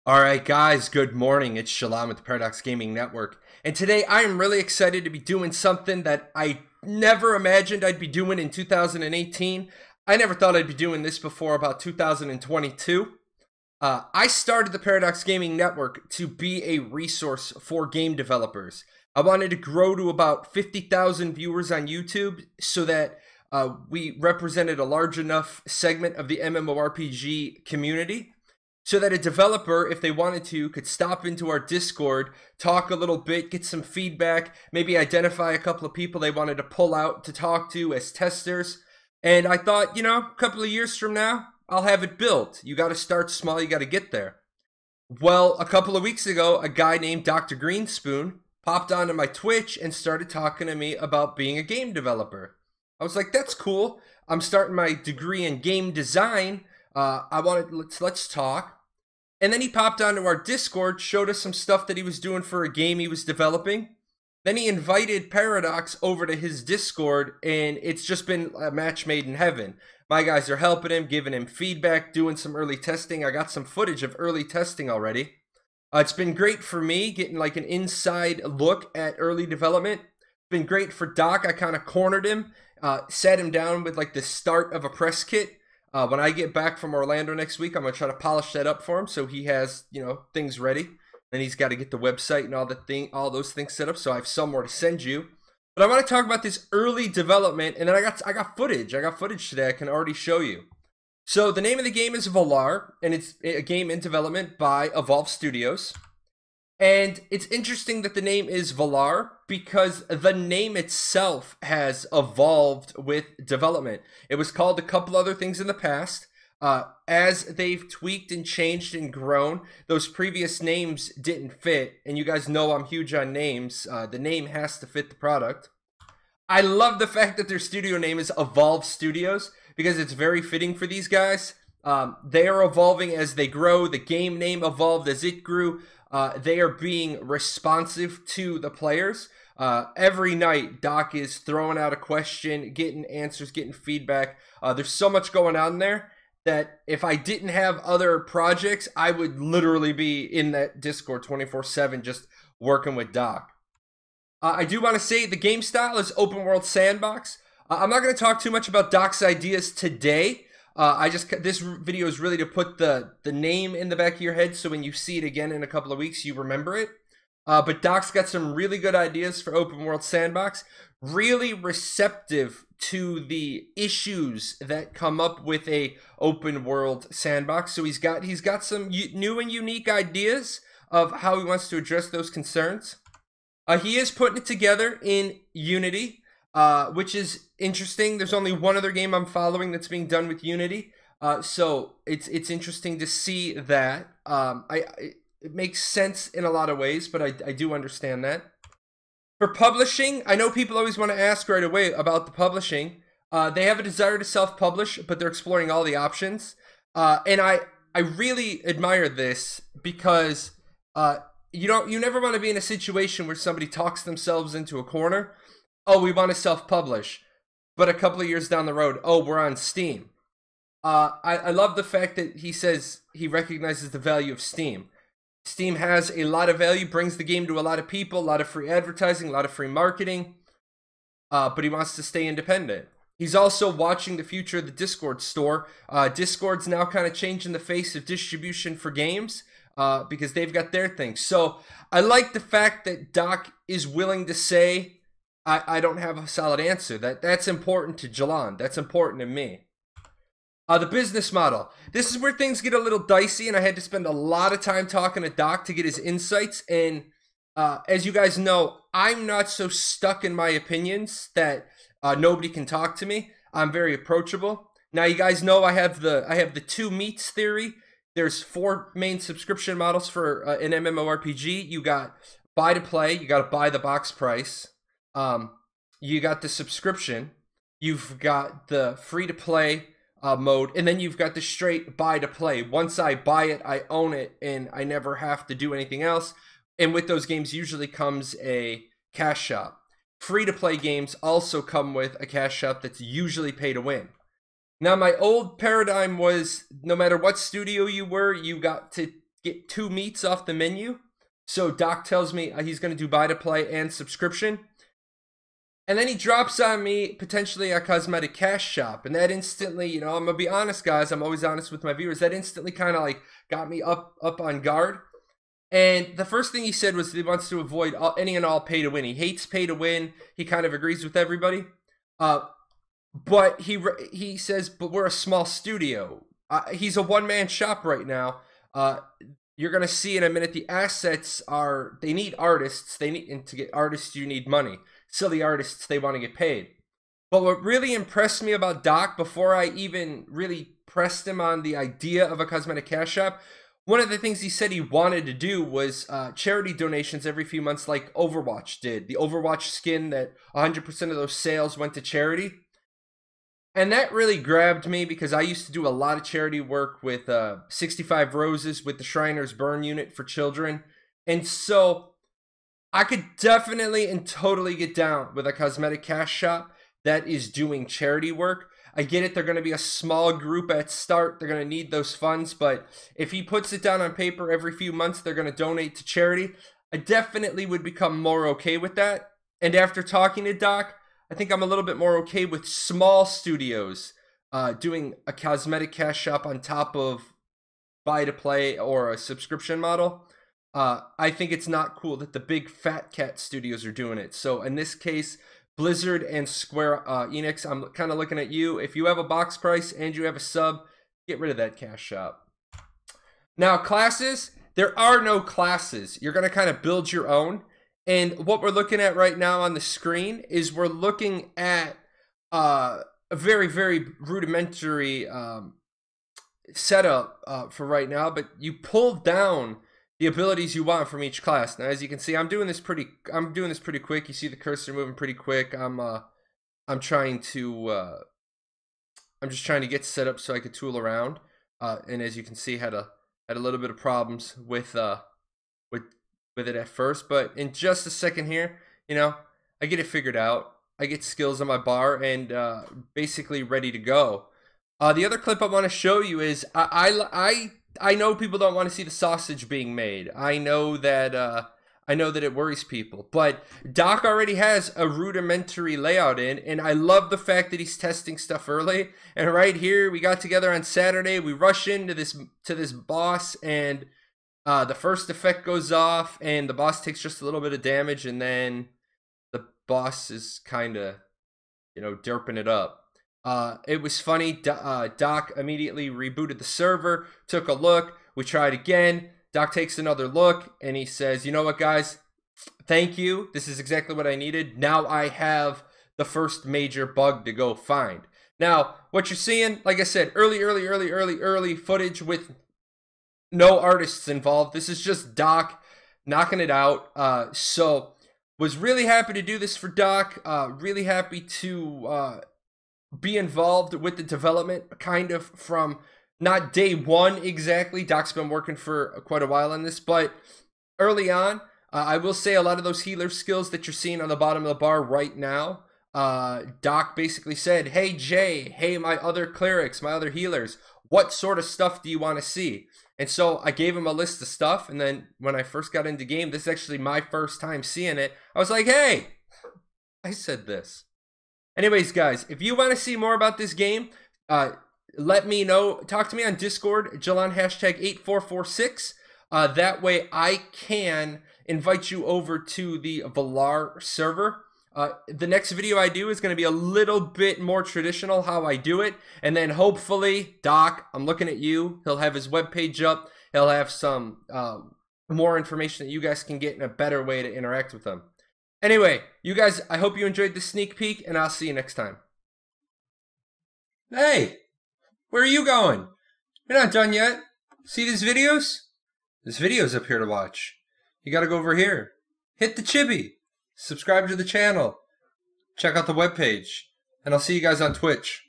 All right, guys, good morning. It's Shalom with the Paradox Gaming Network. And today I am really excited to be doing something that I never imagined I'd be doing in 2018. I never thought I'd be doing this before about 2022. I started the Paradox Gaming Network to be a resource for game developers. I wanted to grow to about 50,000 viewers on YouTube so that we represented a large enough segment of the MMORPG community, so that a developer, if they wanted to, could stop into our Discord, talk a little bit, get some feedback, maybe identify a couple of people they wanted to pull out to talk to as testers. And I thought, a couple of years from now, I'll have it built. You got to start small, you got to get there. Well, a couple of weeks ago, a guy named Doctor Greenspoon popped onto my Twitch and started talking to me about being a game developer. I was like, that's cool. I'm starting my degree in game design. Let's talk. And then he popped onto our Discord, showed us some stuff that he was doing for a game he was developing. Then he invited Paradox over to his Discord, and it's just been a match made in heaven. My guys are helping him, giving him feedback, doing some early testing. I got some footage of early testing already. It's been great for me, getting like an inside look at early development. It's been great for Doc. I kind of cornered him, sat him down with like the start of a press kit. When I get back from Orlando next week, I'm going to try to polish that up for him so he has, things ready. And he's got to get the website and all those things set up, so I have somewhere to send you. But I want to talk about this early development, and then I got footage. I got footage today I can already show you. So the name of the game is Valar, and it's a game in development by Evolve Studios. And it's interesting that the name is Valar because the name itself has evolved with development. It was called a couple other things in the past. As they've tweaked and changed and grown, those previous names didn't fit. And you guys know I'm huge on names. The name has to fit the product. I love the fact that their studio name is Evolve Studios because it's very fitting for these guys. They are evolving as they grow. The game name evolved as it grew. They are being responsive to the players. Every night, Doc is throwing out a question, getting answers, getting feedback. There's so much going on there that if I didn't have other projects, I would literally be in that Discord 24/7 just working with Doc. I do want to say the game style is open world sandbox. I'm not going to talk too much about Doc's ideas today. This video is really to put the name in the back of your head so when you see it again in a couple of weeks, you remember it. But Doc's got some really good ideas for open world sandbox, really receptive to the issues that come up with a open world sandbox. So he's got some new and unique ideas of how he wants to address those concerns. He is putting it together in Unity. Which is interesting. There's only one other game I'm following that's being done with Unity, so it's interesting to see that. It makes sense in a lot of ways, but I do understand that. For publishing, I know people always want to ask right away about the publishing. They have a desire to self-publish, but they're exploring all the options, and I really admire this because you never want to be in a situation where somebody talks themselves into a corner. Oh, we want to self-publish, but a couple of years down the road, oh, we're on Steam. I love the fact that he says he recognizes the value of Steam. Steam has a lot of value, brings the game to a lot of people, a lot of free advertising, a lot of free marketing, but he wants to stay independent. He's also watching the future of the Discord store. Discord's now kind of changing the face of distribution for games because they've got their thing. So I like the fact that Doc is willing to say, I don't have a solid answer. That's important to Jalan. That's important to me. The business model. This is where things get a little dicey, and I had to spend a lot of time talking to Doc to get his insights. And as you guys know, I'm not so stuck in my opinions that nobody can talk to me. I'm very approachable. Now, you guys know I have the two meats theory. There's 4 main subscription models for an MMORPG. You got buy to play. You got to buy the box price. You got the subscription, you've got the free-to-play mode, and then you've got the straight buy-to-play. Once I buy it, I own it, and I never have to do anything else. And with those games usually comes a cash shop. Free-to-play games also come with a cash shop that's usually pay to win. Now, my old paradigm was no matter what studio you were, you got to get 2 meats off the menu. So Doc tells me he's going to do buy to play and subscription. And then he drops on me potentially a cosmetic cash shop. And that instantly, I'm going to be honest, guys. I'm always honest with my viewers. That instantly kind of like got me up on guard. And the first thing he said was that he wants to avoid any and all pay to win. He hates pay to win. He kind of agrees with everybody. But he says, but we're a small studio. He's a one-man shop right now. You're going to see in a minute the assets they need artists. And to get artists, you need money. Silly artists, they want to get paid. But what really impressed me about Doc, before I even really pressed him on the idea of a cosmetic cash shop, one of the things he said he wanted to do was charity donations every few months like Overwatch did. The Overwatch skin that 100% of those sales went to charity. And that really grabbed me because I used to do a lot of charity work with 65 Roses with the Shriners Burn Unit for children. And so I could definitely and totally get down with a cosmetic cash shop that is doing charity work. I get it, they're going to be a small group at start. They're going to need those funds. But if he puts it down on paper every few months, they're going to donate to charity. I definitely would become more okay with that. And after talking to Doc, I think I'm a little bit more okay with small studios doing a cosmetic cash shop on top of buy to play or a subscription model. I think it's not cool that the big fat cat studios are doing it. So in this case, Blizzard and Square Enix, I'm kind of looking at you. If you have a box price and you have a sub, get rid of that cash shop. Now, classes, there are no classes. You're going to kind of build your own. And what we're looking at right now on the screen is we're looking at a very, very rudimentary setup for right now. But you pull down the abilities you want from each class. Now, as you can see, I'm doing this pretty quick. You see the cursor moving pretty quick. I'm just trying to get set up so I could tool around. And as you can see, had a little bit of problems with it at first, but in just a second here, I get it figured out. I get skills on my bar and basically ready to go. The other clip I want to show you is I know people don't want to see the sausage being made. I know that it worries people, but Doc already has a rudimentary layout in, and I love the fact that he's testing stuff early. And right here, we got together on Saturday. We rush into this boss, and the first effect goes off, and the boss takes just a little bit of damage, and then the boss is kind of, derping it up. It was funny. Doc immediately rebooted the server, took a look. We tried again. Doc takes another look, and he says, you know what, guys? Thank you. This is exactly what I needed. Now I have the first major bug to go find. Now, what you're seeing, like I said, early footage with no artists involved. This is just Doc knocking it out. So was really happy to do this for Doc. Really happy to be involved with the development, kind of from not day one exactly. Doc's been working for quite a while on this, but early on, I will say a lot of those healer skills that you're seeing on the bottom of the bar right now, Doc basically said, hey Jay, hey my other clerics, my other healers, what sort of stuff do you want to see? And so I gave him a list of stuff, and then when I first got into game, this is actually my first time seeing it, I was like, hey, I said this. Anyways, guys, if you want to see more about this game, let me know. Talk to me on Discord, Jalon #8446. That way I can invite you over to the Valar server. The next video I do is going to be a little bit more traditional how I do it. And then hopefully, Doc, I'm looking at you. He'll have his webpage up. He'll have some more information that you guys can get in a better way to interact with them. Anyway, you guys, I hope you enjoyed this sneak peek, and I'll see you next time. Hey, where are you going? You're not done yet. See these videos? There's videos up here to watch. You gotta go over here. Hit the chibi. Subscribe to the channel. Check out the webpage. And I'll see you guys on Twitch.